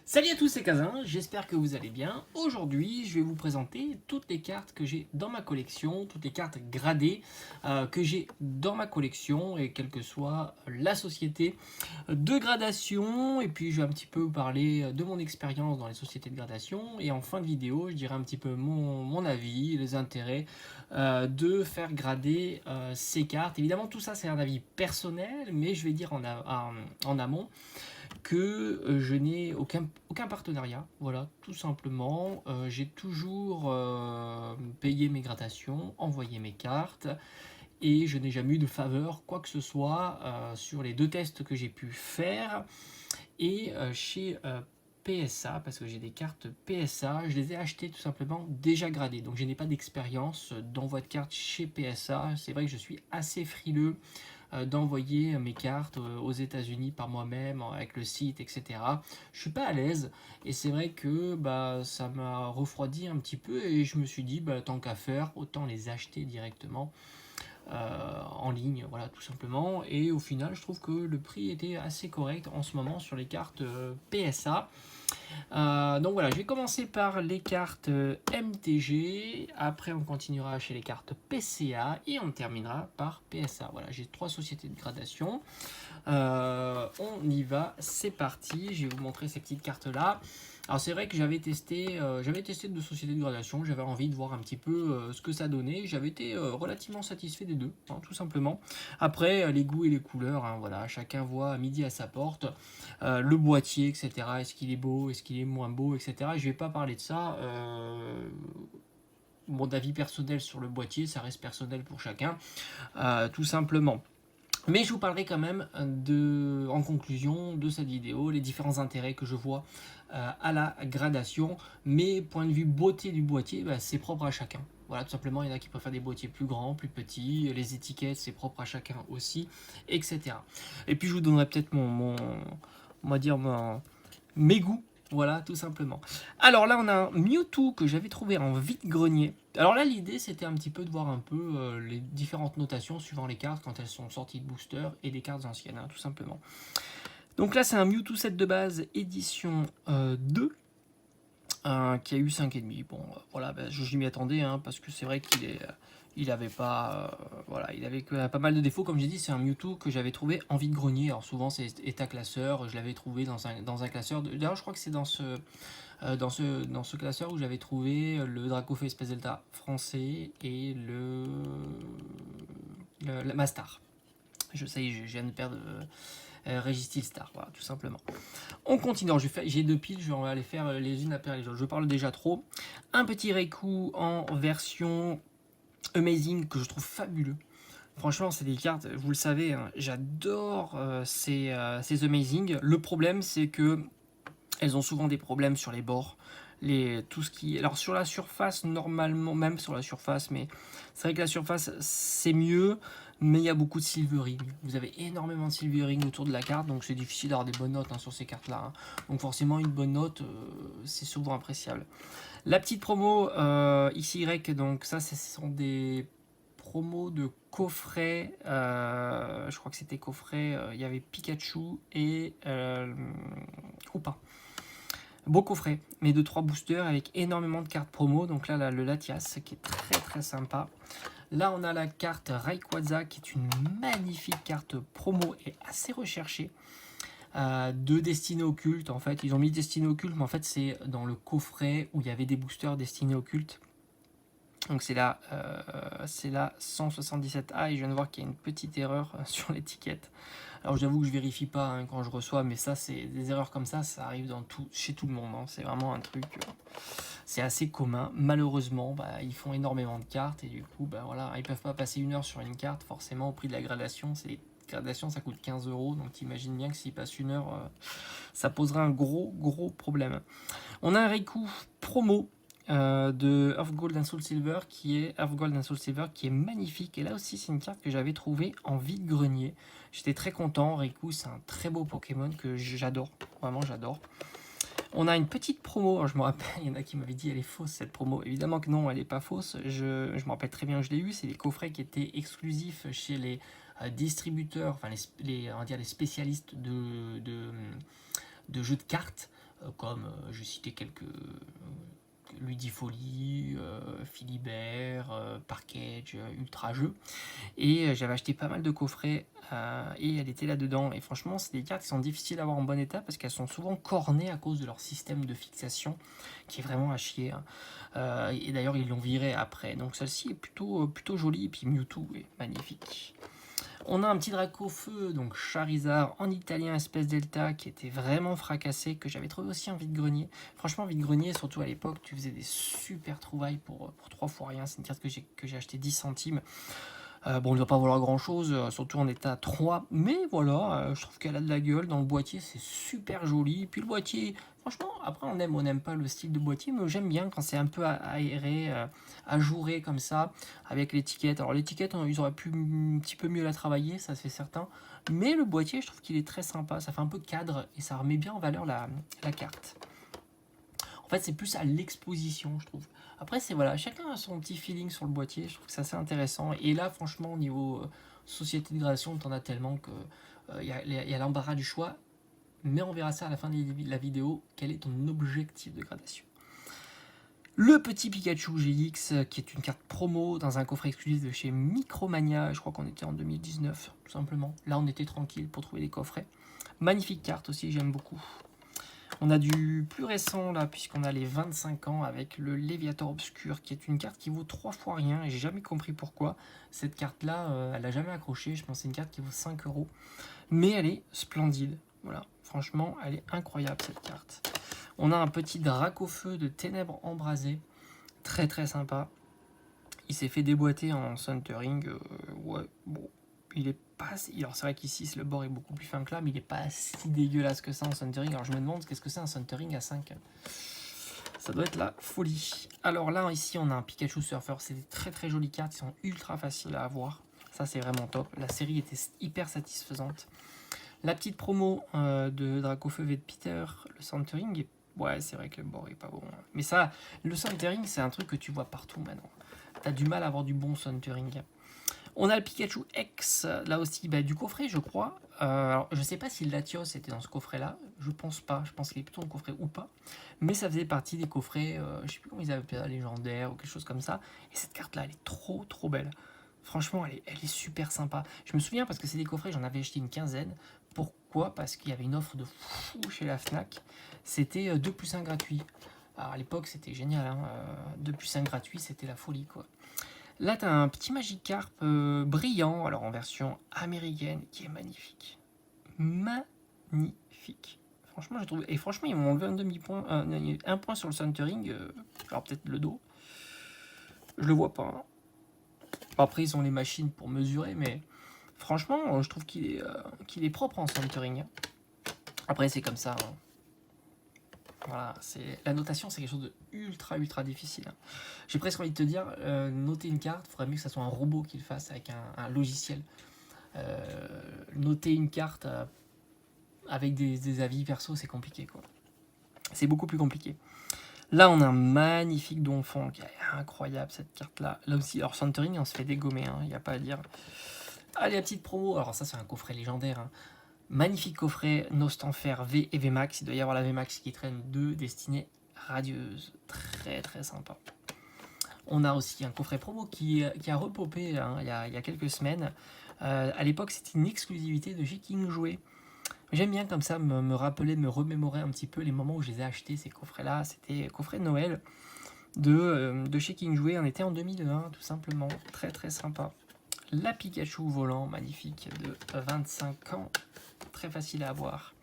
Salut à tous, c'est Kazin, j'espère que vous allez bien. Aujourd'hui, je vais vous présenter toutes les cartes que j'ai dans ma collection, toutes les cartes gradées que j'ai dans ma collection, et quelle que soit la société de gradation. Et puis, je vais un petit peu vous parler de mon expérience dans les sociétés de gradation. Et en fin de vidéo, je dirai un petit peu mon avis, les intérêts de faire grader ces cartes. Évidemment, tout ça, c'est un avis personnel, mais je vais dire en amont que je n'ai aucun partenariat, voilà, tout simplement. J'ai toujours payé mes gradations, envoyé mes cartes, et je n'ai jamais eu de faveur, quoi que ce soit, sur les deux tests que j'ai pu faire. Et chez PSA, parce que j'ai des cartes PSA, je les ai achetées tout simplement déjà gradées. Donc je n'ai pas d'expérience d'envoi de cartes chez PSA. C'est vrai que je suis assez frileux d'envoyer mes cartes aux États-Unis par moi-même avec le site, etc. Je suis pas à l'aise, et c'est vrai que ça m'a refroidi un petit peu, et je me suis dit tant qu'à faire, autant les acheter directement en ligne, voilà, tout simplement. Et au final, je trouve que le prix était assez correct en ce moment sur les cartes PSA. Donc voilà, je vais commencer par les cartes MTG, après on continuera chez les cartes PCA, et on terminera par PSA. Voilà, j'ai 3 sociétés de gradation. On y va, c'est parti. Je vais vous montrer ces petites cartes là. Alors c'est vrai que j'avais testé 2 sociétés de gradation, j'avais envie de voir un petit peu ce que ça donnait. J'avais été relativement satisfait des deux, hein, tout simplement. Après, les goûts et les couleurs, hein, voilà, chacun voit à midi à sa porte. Le boîtier, etc. Est-ce qu'il est beau, est-ce qu'il est moins beau, etc. Je vais pas parler de ça. Mon avis personnel sur le boîtier, ça reste personnel pour chacun, tout simplement. Mais je vous parlerai quand même en conclusion de cette vidéo, les différents intérêts que je vois à la gradation. Mais point de vue beauté du boîtier, c'est propre à chacun. Voilà, tout simplement, il y en a qui préfèrent des boîtiers plus grands, plus petits, les étiquettes, c'est propre à chacun aussi, etc. Et puis je vous donnerai peut-être on va dire mes goûts, voilà, tout simplement. Alors là, on a un Mewtwo que j'avais trouvé en vide-grenier. Alors là, l'idée, c'était un petit peu de voir un peu les différentes notations suivant les cartes quand elles sont sorties de booster, et des cartes anciennes, hein, tout simplement. Donc là, c'est un Mewtwo set de base édition 2, qui a eu 5,5. Bon, voilà, je m'y attendais, hein, parce que c'est vrai il avait pas, voilà, il avait pas mal de défauts. Comme j'ai dit, c'est un Mewtwo que j'avais trouvé en vide-grenier. Alors souvent, c'est état classeur. Je l'avais trouvé dans un classeur. D'ailleurs, je crois que c'est dans ce classeur où j'avais trouvé le Dracaufeu Espèce Delta français et la Mastar. Je viens de perdre Registil Star, voilà, tout simplement. On continue. J'ai 2 piles, je vais aller faire les unes après les autres. Je parle déjà trop. Un petit Raikou en version Amazing que je trouve fabuleux. Franchement, c'est des cartes, vous le savez, hein, j'adore ces Amazing. Le problème, c'est que elles ont souvent des problèmes sur les bords. Tout ce qui... Alors sur la surface, normalement, même sur la surface, mais c'est vrai que la surface, c'est mieux, mais il y a beaucoup de silvering. Vous avez énormément de silvering autour de la carte, donc c'est difficile d'avoir des bonnes notes, hein, sur ces cartes-là, hein. Donc forcément, une bonne note, c'est souvent appréciable. La petite promo XY, donc ça, ce sont des promos de coffrets. Je crois que c'était coffret. Il y avait Pikachu et Koopa. Beau coffret, mais de 3 boosters avec énormément de cartes promo. Donc là, le Latias qui est très très sympa. Là, on a la carte Rayquaza qui est une magnifique carte promo et assez recherchée. De Destinée Occulte, en fait. Ils ont mis Destinée Occulte, mais en fait, c'est dans le coffret où il y avait des boosters Destinée Occulte. Donc c'est la 177A, et je viens de voir qu'il y a une petite erreur sur l'étiquette. Alors j'avoue que je vérifie pas, hein, quand je reçois, mais ça, c'est des erreurs comme ça arrive chez tout le monde, hein. C'est vraiment un truc, c'est assez commun. Malheureusement, ils font énormément de cartes, et du coup, voilà, ils peuvent pas passer 1 heure sur une carte, forcément, au prix de la gradation. C'est gradation, ça coûte 15 €, donc t'imagines bien que s'ils passent 1 heure, ça posera un gros problème. On a un Raikou promo de Earth Gold and Soul Silver qui est magnifique, et là aussi c'est une carte que j'avais trouvée en vide-grenier. J'étais très content. Raikou, c'est un très beau Pokémon que j'adore, vraiment j'adore. On a une petite promo. Alors, je me rappelle, il y en a qui m'avaient dit elle est fausse cette promo. Évidemment que non, elle n'est pas fausse. Je me rappelle très bien que je l'ai eu. C'est les coffrets qui étaient exclusifs chez les distributeurs, enfin on va dire les spécialistes de jeux de cartes. comme je citais quelques Ludifolie, Philibert, Parkage, Ultra Jeux. Et j'avais acheté pas mal de coffrets et elle était là-dedans. Et franchement, c'est des cartes qui sont difficiles à avoir en bon état parce qu'elles sont souvent cornées à cause de leur système de fixation qui est vraiment à chier. Hein. Et d'ailleurs, ils l'ont viré après. Donc celle-ci est plutôt jolie. Et puis Mewtwo est magnifique. On a un petit Dracofeu, donc Charizard en italien espèce delta qui était vraiment fracassé, que j'avais trouvé aussi en vide-grenier. Franchement, vide-grenier, surtout à l'époque, tu faisais des super trouvailles pour 3 fois rien. C'est une carte que j'ai acheté 10 centimes. Bon, il ne doit pas valoir grand chose, surtout en état 3, mais voilà, je trouve qu'elle a de la gueule. Dans le boîtier, c'est super joli. Puis le boîtier, franchement, après, on aime ou on n'aime pas le style de boîtier, mais j'aime bien quand c'est un peu aéré, ajouré comme ça, avec l'étiquette. Alors, l'étiquette, ils auraient pu un petit peu mieux la travailler, ça c'est certain. Mais le boîtier, je trouve qu'il est très sympa. Ça fait un peu cadre et ça remet bien en valeur la carte. En fait, c'est plus à l'exposition, je trouve. Après, c'est voilà, chacun a son petit feeling sur le boîtier. Je trouve que c'est assez intéressant. Et là, franchement, au niveau société de gradation, t'en as tellement que y a l'embarras du choix. Mais on verra ça à la fin de la vidéo. Quel est ton objectif de gradation? Le petit Pikachu GX, qui est une carte promo dans un coffret exclusif de chez Micromania. Je crois qu'on était en 2019, tout simplement. Là, on était tranquille pour trouver des coffrets. Magnifique carte aussi, j'aime beaucoup. On a du plus récent là, puisqu'on a les 25 ans avec le Léviator Obscur, qui est une carte qui vaut 3 fois rien, et j'ai jamais compris pourquoi. Cette carte là, elle n'a jamais accroché, je pense que c'est une carte qui vaut 5 euros, mais elle est splendide. Voilà, franchement, elle est incroyable cette carte. On a un petit Dracofeu de Ténèbres Embrasées, très très sympa. Il s'est fait déboîter en Centering, ouais, bon, il est pas... Alors c'est vrai qu'ici le bord est beaucoup plus fin que là, mais il est pas si dégueulasse que ça en Centering. Alors je me demande qu'est-ce que c'est un Centering à 5. Ça doit être la folie. Alors là, ici, on a un Pikachu Surfer. C'est des très très jolies cartes, ils sont ultra faciles à avoir. Ça, c'est vraiment top. La série était hyper satisfaisante. La petite promo de Dracofeu V de Peter, le Centering, ouais, c'est vrai que le bord est pas bon. Mais ça, le Centering, c'est un truc que tu vois partout maintenant. T'as du mal à avoir du bon Centering. On a le Pikachu X, là aussi, du coffret, je crois. Alors, je sais pas si le Latios était dans ce coffret-là. Je pense pas. Je pense qu'il est plutôt dans le coffret ou pas. Mais ça faisait partie des coffrets, je sais plus comment ils appellent ça, légendaires ou quelque chose comme ça. Et cette carte-là, elle est trop, trop belle. Franchement, elle est super sympa. Je me souviens parce que c'est des coffrets, j'en avais acheté une quinzaine. Pourquoi? Parce qu'il y avait une offre de fou chez la Fnac. C'était 2 plus 1 gratuit. Alors, à l'époque, c'était génial. Hein. 2 plus 1 gratuit, c'était la folie, quoi. Là, tu as un petit Magikarp brillant, alors en version américaine, qui est magnifique. Magnifique. Franchement, je trouve. Et franchement, ils m'ont enlevé un demi-point, un point sur le Centering, alors peut-être le dos. Je le vois pas. Hein. Après, ils ont les machines pour mesurer, mais franchement, je trouve qu'il est propre en Centering. Après, c'est comme ça. Hein. Voilà, la notation, c'est quelque chose de ultra difficile. Hein. J'ai presque envie de te dire, noter une carte, il faudrait mieux que ça soit un robot qui le fasse avec un logiciel. Noter une carte avec des avis perso, c'est compliqué, quoi. C'est beaucoup plus compliqué. Là, on a un magnifique Donphan qui est incroyable, cette carte-là. Là aussi, alors Centering, on se fait dégommer, il n'y a pas à dire. Allez, la petite promo. Alors ça, c'est un coffret légendaire. Hein. Magnifique coffret, Nostanfer V et VMAX. Il doit y avoir la VMAX qui traîne, 2 destinées radieuses. Très très sympa. On a aussi un coffret promo qui a repopé hein, il y a quelques semaines. À l'époque, c'était une exclusivité de chez King Jouet. J'aime bien comme ça me rappeler, me remémorer un petit peu les moments où je les ai achetés, ces coffrets-là. C'était coffret de Noël de chez King Jouet. On était en 2001, tout simplement. Très très sympa. La Pikachu volant, magnifique, de 25 ans. Très facile à avoir.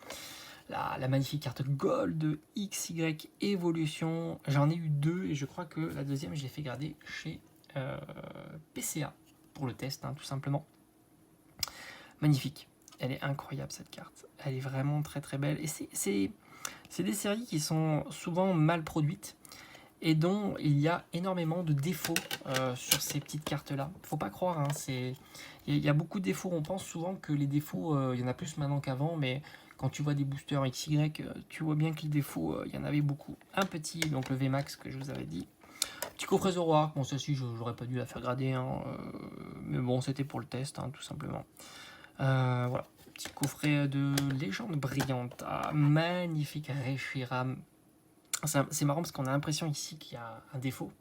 La magnifique carte Gold XY Evolution. J'en ai eu 2 et je crois que la deuxième, je l'ai fait garder chez PCA pour le test, hein, tout simplement. Magnifique. Elle est incroyable cette carte. Elle est vraiment très très belle. Et c'est des séries qui sont souvent mal produites et dont il y a énormément de défauts sur ces petites cartes-là. Faut pas croire, hein, il y a beaucoup de défauts. On pense souvent que les défauts, il y en a plus maintenant qu'avant, mais quand tu vois des boosters XY, tu vois bien que les défauts, il y en avait beaucoup. Un petit, donc le VMAX que je vous avais dit. Petit coffret Zoroark, bon ça ci, j'aurais pas dû la faire grader, hein, mais bon, c'était pour le test, hein, tout simplement. Voilà. petit coffret de légende brillante. Ah, magnifique Reshiram. C'est marrant parce qu'on a l'impression ici qu'il y a un défaut.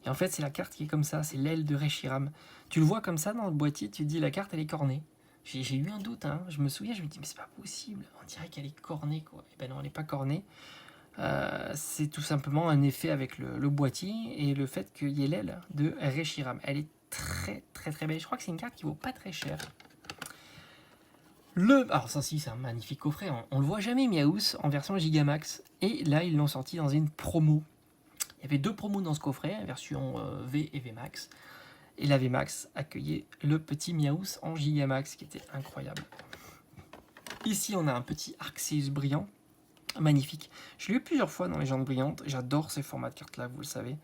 Et en fait, c'est la carte qui est comme ça, c'est l'aile de Reshiram. Tu le vois comme ça dans le boîtier, tu te dis la carte elle est cornée. J'ai eu un doute, hein. Je me souviens, je me dis mais c'est pas possible, on dirait qu'elle est cornée quoi. Et ben non, elle n'est pas cornée. C'est tout simplement un effet avec le boîtier et le fait qu'il y ait l'aile de Reshiram. Elle est très très très belle. Je crois que c'est une carte qui vaut pas très cher. Alors ça si, c'est un magnifique coffret. On le voit jamais Miaous en version Gigamax. Et là, ils l'ont sorti dans une promo. Il y avait 2 promos dans ce coffret, version V et VMAX. Et la VMAX accueillait le petit Miaous en Gigamax, qui était incroyable. Ici, on a un petit Arceus brillant. Magnifique. Je l'ai eu plusieurs fois dans les Légendes brillantes. J'adore ces formats de cartes-là, vous le savez.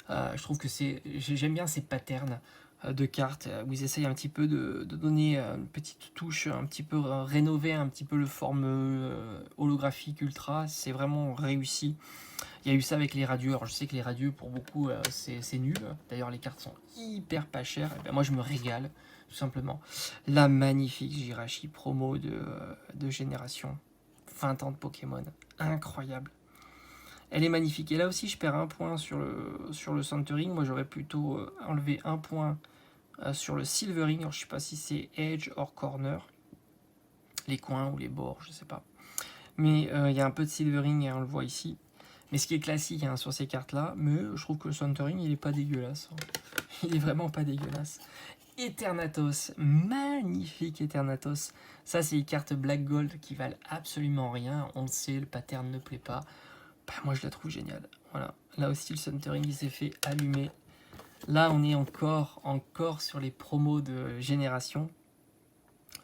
Je trouve que j'aime bien ces patterns de cartes où ils essayent un petit peu de donner une petite touche, un petit peu rénover un petit peu le forme holographique ultra. C'est vraiment réussi. Il y a eu ça avec les radieux. Alors je sais que les radieux pour beaucoup c'est nul. D'ailleurs les cartes sont hyper pas chères. Et ben, moi je me régale tout simplement. La magnifique Jirachi promo de génération. 20 ans de Pokémon. Incroyable. Elle est magnifique. Et là aussi, je perds 1 point sur le centering. Moi, j'aurais plutôt enlevé 1 point sur le silvering. Alors, je ne sais pas si c'est edge or corner. Les coins ou les bords, je ne sais pas. Mais il y a un peu de silvering et on le voit ici. Mais ce qui est classique hein, sur ces cartes-là, mais je trouve que le centering, il n'est pas dégueulasse. Il est vraiment pas dégueulasse. Eternatus, magnifique Eternatus. Ça, c'est les cartes Black Gold qui valent absolument rien. On le sait, le pattern ne plaît pas. Bah, moi, je la trouve géniale. Voilà. Là aussi, le centering, il s'est fait allumer. Là, on est encore sur les promos de génération.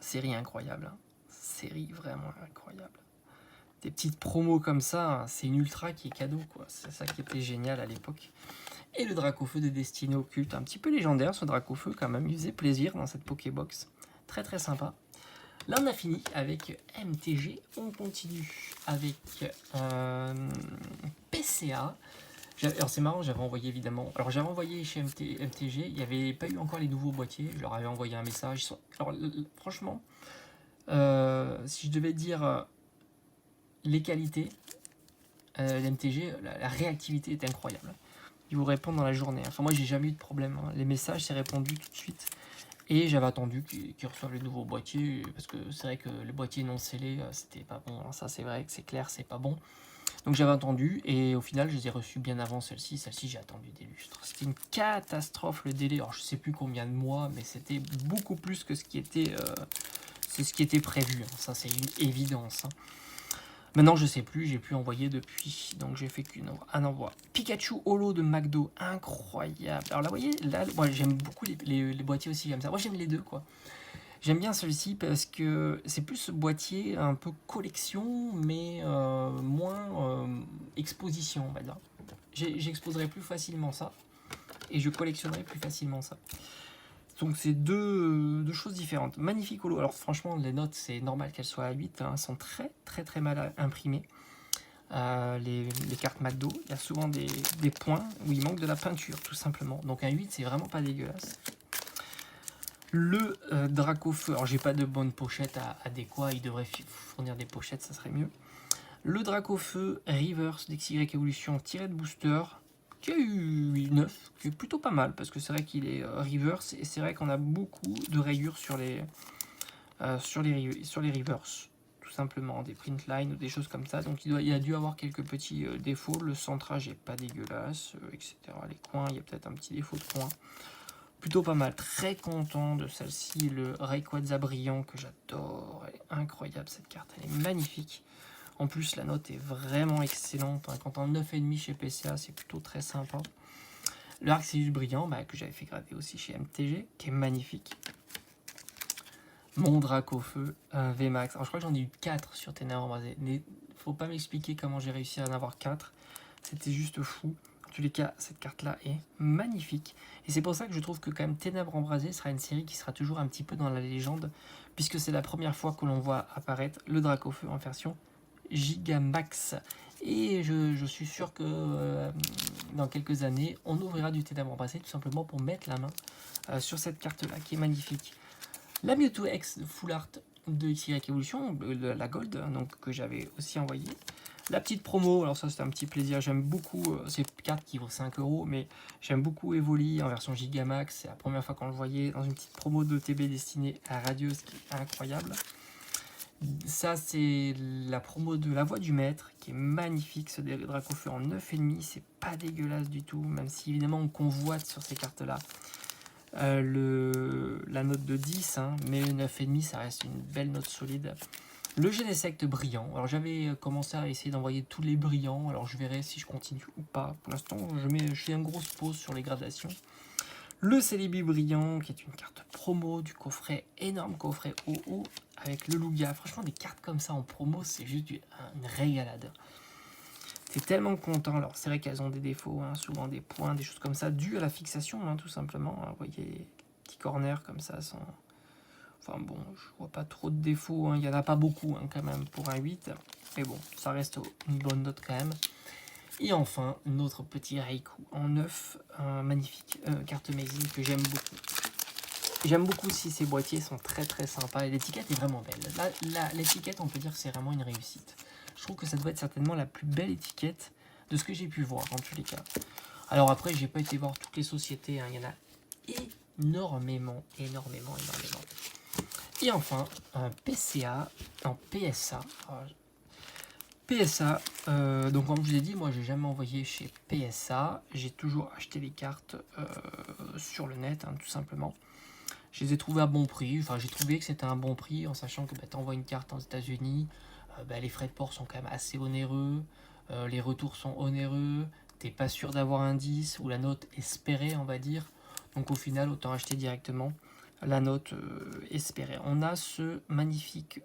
Série incroyable. Hein. Série vraiment incroyable. Des petites promos comme ça, hein, c'est une ultra qui est cadeau, quoi. C'est ça qui était génial à l'époque. Et le Dracofeu de Destinée Occulte, un petit peu légendaire ce Dracofeu quand même, il faisait plaisir dans cette Pokébox. Très très sympa. Là on a fini avec MTG, on continue avec PCA. Alors c'est marrant, j'avais envoyé évidemment, alors j'avais envoyé chez MTG, il n'y avait pas eu encore les nouveaux boîtiers, je leur avais envoyé un message. Alors franchement, si je devais dire les qualités d'MTG, la réactivité est incroyable. Ils vous répondent dans la journée. Enfin, moi, j'ai jamais eu de problème. Hein. Les messages, c'est répondu tout de suite. Et j'avais attendu qu'ils reçoivent les nouveaux boîtiers. Parce que c'est vrai que les boîtiers non scellés, c'était pas bon. Hein. Ça, c'est vrai que c'est clair, c'est pas bon. Donc, j'avais attendu. Et au final, je les ai reçus bien avant celle-ci. Celle-ci, j'ai attendu des lustres. C'était une catastrophe, le délai. Alors, je sais plus combien de mois, mais c'était beaucoup plus que ce qui était prévu. Hein. Ça, c'est une évidence. Hein. Maintenant, je sais plus, j'ai pu envoyer depuis, donc j'ai fait qu'un envoi. Pikachu Holo de McDo, incroyable. Alors là, vous voyez, là, moi j'aime beaucoup les boîtiers aussi comme ça. Moi j'aime les deux, quoi. J'aime bien celui-ci parce que c'est plus ce boîtier un peu collection, mais moins exposition, on va dire. J'exposerai plus facilement ça, et je collectionnerai plus facilement ça. Donc c'est deux choses différentes. Magnifique holo. Alors franchement, les notes, c'est normal qu'elles soient à 8. Hein. Elles sont très très très mal imprimées. Les cartes McDo, il y a souvent des points où il manque de la peinture, tout simplement. Donc un 8, c'est vraiment pas dégueulasse. Le Dracofeu, alors j'ai pas de bonne pochette adéquate, il devrait fournir des pochettes, ça serait mieux. Le Dracofeu Reverse d'XY Evolution tiré de booster, qui a eu 9, qui est plutôt pas mal, parce que c'est vrai qu'il est reverse, et c'est vrai qu'on a beaucoup de rayures sur les reverse, tout simplement, des print lines ou des choses comme ça, donc il a dû avoir quelques petits défauts, le centrage est pas dégueulasse, etc. Les coins, il y a peut-être un petit défaut de coin, plutôt pas mal, très content de celle-ci, le Rayquaza brillant, que j'adore, elle est incroyable cette carte, elle est magnifique. En plus, la note est vraiment excellente. Quand on a 9,5 chez PCA, c'est plutôt très sympa. Le Arceus brillant, que j'avais fait graver aussi chez MTG, qui est magnifique. Mon Dracofeu, VMAX. Alors, je crois que j'en ai eu 4 sur Ténèbres Embrasées. Mais faut pas m'expliquer comment j'ai réussi à en avoir 4. C'était juste fou. En tous les cas, cette carte-là est magnifique. Et c'est pour ça que je trouve que quand même Ténèbres Embrasées sera une série qui sera toujours un petit peu dans la légende, puisque c'est la première fois que l'on voit apparaître le Dracofeu en version Gigamax. Et je suis sûr que dans quelques années, on ouvrira du Ténèbres Embrasées tout simplement pour mettre la main sur cette carte-là qui est magnifique. La Mewtwo X de Full Art de XY Evolution, la Gold, donc que j'avais aussi envoyé. La petite promo, alors ça c'est un petit plaisir, j'aime beaucoup, c'est une carte qui vaut 5 €, mais j'aime beaucoup Evoli en version Gigamax, c'est la première fois qu'on le voyait dans une petite promo d'OTB destinée à Radios, qui est incroyable. Ça c'est la promo de la Voix du Maître, qui est magnifique, ce Dracofeu en 9,5, c'est pas dégueulasse du tout, même si évidemment on convoite sur ces cartes là la note de 10, hein, mais 9,5 ça reste une belle note solide. Le Genesect brillant. Alors j'avais commencé à essayer d'envoyer tous les brillants. Alors je verrai si je continue ou pas. Pour l'instant, je fais une grosse pause sur les gradations. Le Célébi brillant, qui est une carte promo du coffret, énorme coffret OO avec le Lugia. Franchement, des cartes comme ça en promo, c'est juste une régalade. T'es tellement content. Alors c'est vrai qu'elles ont des défauts, hein, souvent des points, des choses comme ça, dû à la fixation, hein, tout simplement. Vous voyez les petits corners comme ça sans... Enfin bon, je vois pas trop de défauts, hein. Il n'y en a pas beaucoup, hein, quand même pour un 8. Mais bon, ça reste une bonne note quand même. Et enfin, notre petit Raikou en 9, magnifique carte amazing que j'aime beaucoup. J'aime beaucoup si ces boîtiers sont très très sympas et l'étiquette est vraiment belle. L'étiquette, on peut dire que c'est vraiment une réussite. Je trouve que ça doit être certainement la plus belle étiquette de ce que j'ai pu voir en tous les cas. Alors après, j'ai pas été voir toutes les sociétés, hein. Il y en a énormément. Et enfin, un PCA en PSA. PSA, donc comme je vous ai dit, moi j'ai jamais envoyé chez PSA. J'ai toujours acheté les cartes sur le net, hein, tout simplement. Je les ai trouvées à bon prix. Enfin, j'ai trouvé que c'était un bon prix en sachant que tu envoies une carte aux États-Unis. Les frais de port sont quand même assez onéreux. Les retours sont onéreux. T'es pas sûr d'avoir un 10 ou la note espérée, on va dire. Donc au final, autant acheter directement la note espérée. On a cette magnifique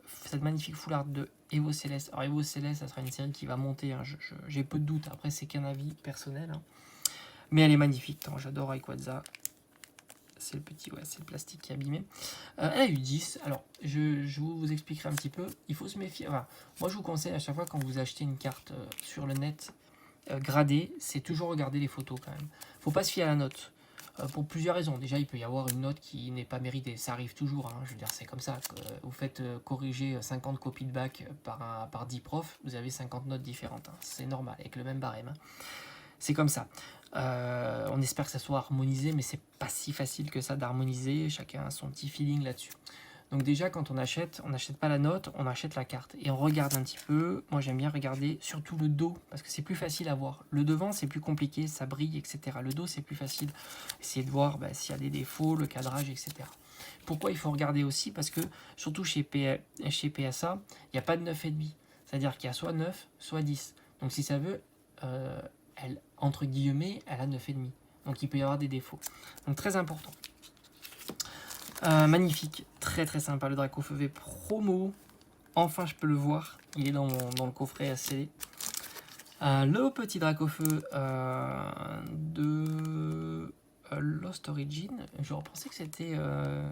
foulard de Evo Céleste. Alors Evo Céleste, ça sera une série qui va monter, hein. J'ai peu de doutes, après c'est qu'un avis personnel, hein. Mais elle est magnifique, hein. J'adore Rayquaza. C'est le petit, ouais, c'est le plastique qui est abîmé. Elle a eu 10, alors je vous expliquerai un petit peu. Il faut se méfier, enfin, moi je vous conseille à chaque fois quand vous achetez une carte sur le net gradée, c'est toujours regarder les photos quand même. Faut pas se fier à la note. Pour plusieurs raisons. Déjà, il peut y avoir une note qui n'est pas méritée. Ça arrive toujours, hein. Je veux dire, c'est comme ça. Vous faites corriger 50 copies de bac par 10 profs, vous avez 50 notes différentes, hein. C'est normal, avec le même barème, hein. C'est comme ça. On espère que ça soit harmonisé, mais c'est pas si facile que ça d'harmoniser. Chacun a son petit feeling là-dessus. Donc déjà, quand on n'achète pas la note, on achète la carte. Et on regarde un petit peu. Moi, j'aime bien regarder surtout le dos, parce que c'est plus facile à voir. Le devant, c'est plus compliqué, ça brille, etc. Le dos, c'est plus facile. Essayer de voir s'il y a des défauts, le cadrage, etc. Pourquoi il faut regarder aussi? Parce que, surtout chez PSA, il n'y a pas de 9,5. C'est-à-dire qu'il y a soit 9, soit 10. Donc si ça veut, elle, entre guillemets, elle a 9,5. Donc il peut y avoir des défauts. Donc très important. Magnifique, très très sympa le Dracofeu V promo. Enfin, je peux le voir. Il est dans le coffret à sceller. Le petit Dracofeu de Lost Origin. Je pensais que c'était...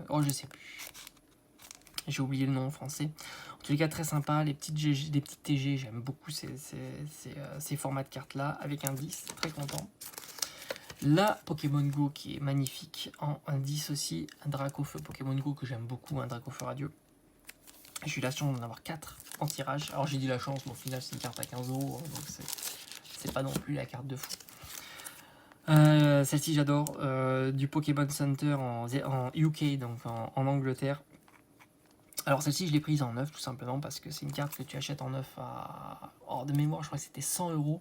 Oh, je sais plus. J'ai oublié le nom en français. En tous les cas, très sympa. Les petites TG, j'aime beaucoup ces formats de cartes là. Avec un 10, très content. La Pokémon Go qui est magnifique en 10 aussi, un Dracofeu Pokémon Go que j'aime beaucoup, un Dracofeu radio. J'ai eu la chance d'en avoir 4 en tirage. Alors j'ai dit la chance, mais au final c'est une carte à 15 €, donc c'est pas non plus la carte de fou. Celle-ci j'adore, du Pokémon Center en UK, donc en Angleterre. Alors celle-ci je l'ai prise en 9 tout simplement parce que c'est une carte que tu achètes en 9 à... hors de mémoire, je crois que c'était 100 €.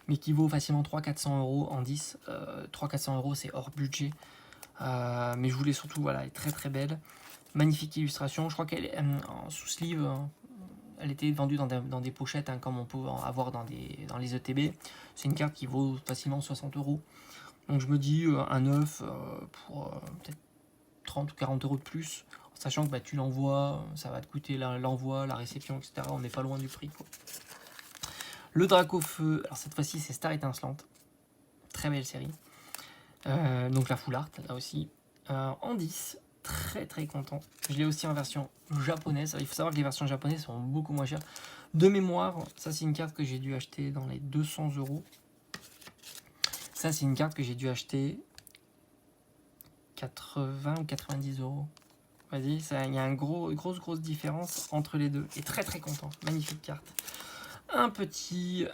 Mais qui vaut facilement 300-400 € en 10. 300-400 € c'est hors budget. Mais je voulais surtout, voilà, elle est très très belle. Magnifique illustration. Je crois qu'elle est en sous-sleeve. Elle était vendue dans des pochettes, hein, comme on peut en avoir dans les ETB. C'est une carte qui vaut facilement 60 €. Donc je me dis un 9 pour peut-être 30 ou 40 € de plus. En sachant que tu l'envoies, ça va te coûter l'envoi, la réception, etc. On n'est pas loin du prix, quoi. Le Dracofeu, alors cette fois-ci c'est Star Étincelante, très belle série. Donc la Full Art là aussi, en 10, très très content. Je l'ai aussi en version japonaise. Il faut savoir que les versions japonaises sont beaucoup moins chères. De mémoire, ça c'est une carte que j'ai dû acheter dans les 200 €. Ça c'est une carte que j'ai dû acheter 80 ou 90 €. Vas-y, il y a une grosse différence entre les deux. Et très très content. Magnifique carte. Un petit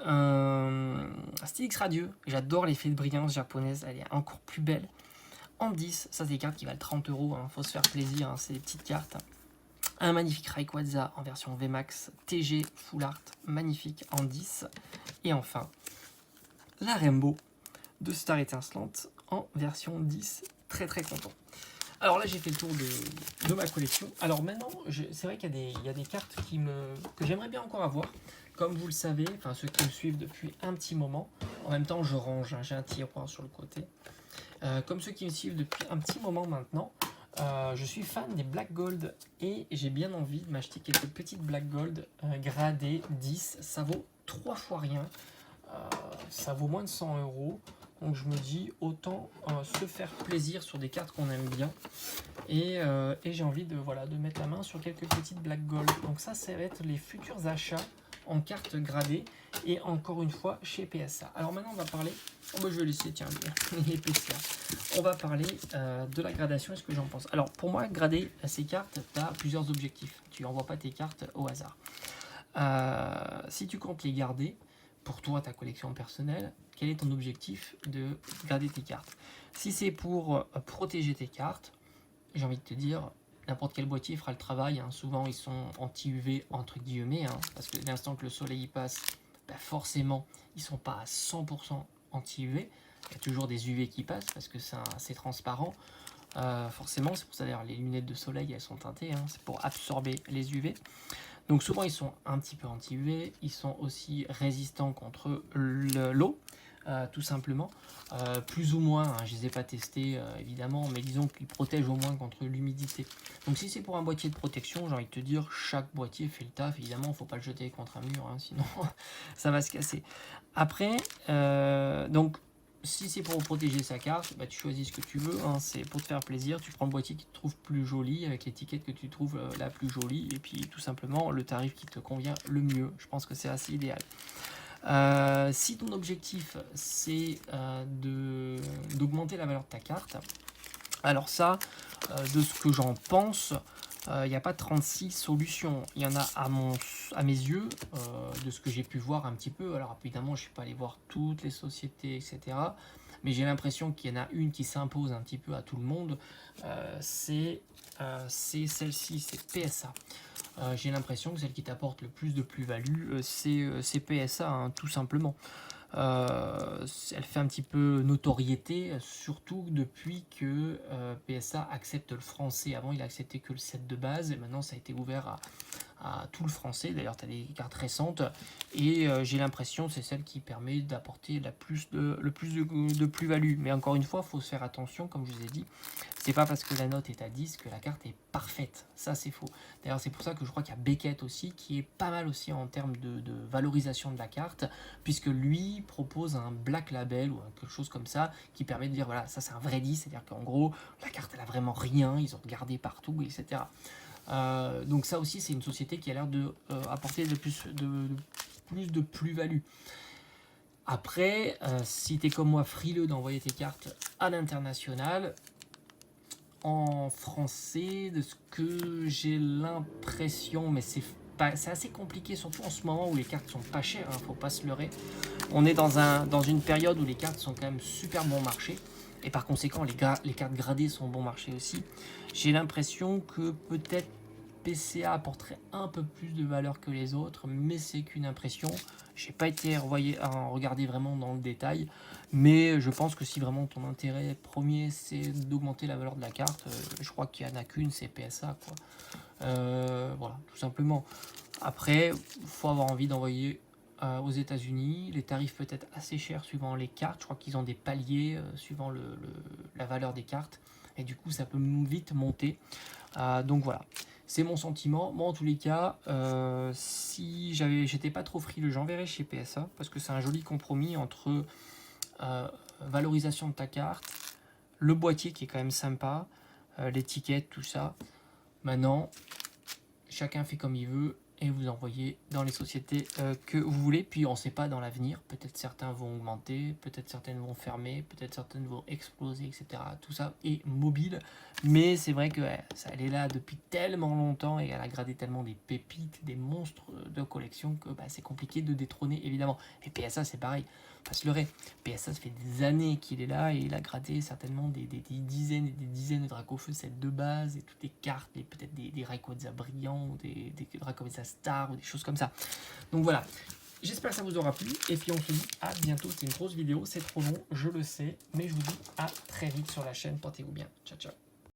Stylix Radieux. J'adore l'effet de brillance japonaise. Elle est encore plus belle. En 10, ça c'est des cartes qui valent 30 €. Faut se faire plaisir, hein, c'est des petites cartes. Un magnifique Rayquaza en version VMAX TG Full Art. Magnifique en 10. Et enfin, la Rainbow de Star Étincelante en version 10. Très très content. Alors là, j'ai fait le tour de ma collection. Alors maintenant, c'est vrai qu'il y a des cartes que j'aimerais bien encore avoir. Comme vous le savez, enfin ceux qui me suivent depuis un petit moment. En même temps, je range, hein, j'ai un tiroir sur le côté. Comme ceux qui me suivent depuis un petit moment maintenant, je suis fan des Black Gold et j'ai bien envie de m'acheter quelques petites Black Gold gradées 10. Ça vaut 3 fois rien. Ça vaut moins de 100 €. Donc je me dis autant se faire plaisir sur des cartes qu'on aime bien. Et j'ai envie de mettre la main sur quelques petites Black Gold. Donc ça va être les futurs achats en cartes gradées. Et encore une fois chez PSA. Alors maintenant on va parler... Oh bah je vais laisser, tiens, les PSA. On va parler de la gradation et ce que j'en pense. Alors pour moi, grader ces cartes, tu as plusieurs objectifs. Tu n'envoies pas tes cartes au hasard. Si tu comptes les garder, pour toi, ta collection personnelle, quel est ton objectif de garder tes cartes? Si c'est pour protéger tes cartes, j'ai envie de te dire, n'importe quel boîtier fera le travail. Hein. Souvent, ils sont anti-UV, entre guillemets, hein, parce que dès l'instant que le soleil y passe, bah forcément, ils ne sont pas à 100% anti-UV. Il y a toujours des UV qui passent, parce que c'est transparent. Forcément, c'est pour ça d'ailleurs les lunettes de soleil, elles sont teintées, hein, c'est pour absorber les UV. Donc souvent ils sont un petit peu anti-UV, ils sont aussi résistants contre l'eau, tout simplement. Plus ou moins, hein, je ne les ai pas testés évidemment, mais disons qu'ils protègent au moins contre l'humidité. Donc si c'est pour un boîtier de protection, j'ai envie de te dire, chaque boîtier fait le taf, évidemment, il ne faut pas le jeter contre un mur, hein, sinon ça va se casser. Après, donc... Si c'est pour protéger sa carte, bah tu choisis ce que tu veux, hein, c'est pour te faire plaisir, tu prends le boîtier qui te trouve plus joli, avec l'étiquette que tu trouves la plus jolie, et puis tout simplement le tarif qui te convient le mieux. Je pense que c'est assez idéal. Si ton objectif c'est d'augmenter la valeur de ta carte, alors ça, de ce que j'en pense, il n'y a pas 36 solutions. Il y en a à mes yeux, de ce que j'ai pu voir un petit peu. Alors évidemment, je ne suis pas allé voir toutes les sociétés, etc. Mais j'ai l'impression qu'il y en a une qui s'impose un petit peu à tout le monde. C'est celle-ci, c'est PSA. J'ai l'impression que celle qui t'apporte le plus de plus-value, c'est PSA, hein, tout simplement. Elle fait un petit peu notoriété, surtout depuis que PSA accepte le français. Avant, il acceptait que le set de base, et maintenant, ça a été ouvert à tout le français. D'ailleurs, tu as des cartes récentes, et j'ai l'impression que c'est celle qui permet d'apporter le plus de plus-value. Mais encore une fois, il faut se faire attention, comme je vous ai dit. C'est pas parce que la note est à 10 que la carte est parfaite. Ça, c'est faux. D'ailleurs, c'est pour ça que je crois qu'il y a Beckett aussi, qui est pas mal aussi en termes de valorisation de la carte, puisque lui propose un black label ou quelque chose comme ça, qui permet de dire, voilà, ça c'est un vrai 10, c'est-à-dire qu'en gros, la carte, elle a vraiment rien, ils ont regardé partout, etc. Donc ça aussi, c'est une société qui a l'air de apporter plus de plus-value. Après, si tu es comme moi frileux d'envoyer tes cartes à l'international, en français, de ce que j'ai l'impression, mais c'est assez compliqué, surtout en ce moment où les cartes sont pas chères, hein, faut pas se leurrer. On est dans une période où les cartes sont quand même super bon marché, et par conséquent les cartes gradées sont bon marché aussi. J'ai l'impression que peut-être PCA apporterait un peu plus de valeur que les autres, mais c'est qu'une impression. Je n'ai pas été regarder vraiment dans le détail, mais je pense que si vraiment ton intérêt premier c'est d'augmenter la valeur de la carte, je crois qu'il n'y en a qu'une, c'est PSA, quoi. Voilà, tout simplement. Après, il faut avoir envie d'envoyer aux États-Unis. Les tarifs peuvent être assez chers suivant les cartes. Je crois qu'ils ont des paliers suivant la valeur des cartes, et du coup ça peut vite monter. Donc voilà. C'est mon sentiment. Moi, en tous les cas, si j'étais pas trop frileux, j'enverrais chez PSA parce que c'est un joli compromis entre valorisation de ta carte, le boîtier qui est quand même sympa, l'étiquette, tout ça. Maintenant, chacun fait comme il veut et vous envoyez dans les sociétés que vous voulez. Puis on ne sait pas dans l'avenir, peut-être certains vont augmenter, peut-être certaines vont fermer, peut-être certaines vont exploser, etc. Tout ça est mobile, mais c'est vrai que elle est là depuis tellement longtemps et elle a gradé tellement des pépites, des monstres de collection que c'est compliqué de détrôner évidemment. Et PSA c'est pareil, pas se leurrer, PSA ça fait des années qu'il est là et il a gradé certainement des dizaines et des dizaines de Dracofeu set de base et toutes les cartes, peut-être des Rayquaza brillants ou des Rayquaza Star ou des choses comme ça. Donc voilà, j'espère que ça vous aura plu et puis on se dit à bientôt. C'est une grosse vidéo, c'est trop long, je le sais, mais je vous dis à très vite sur la chaîne, portez-vous bien, ciao ciao.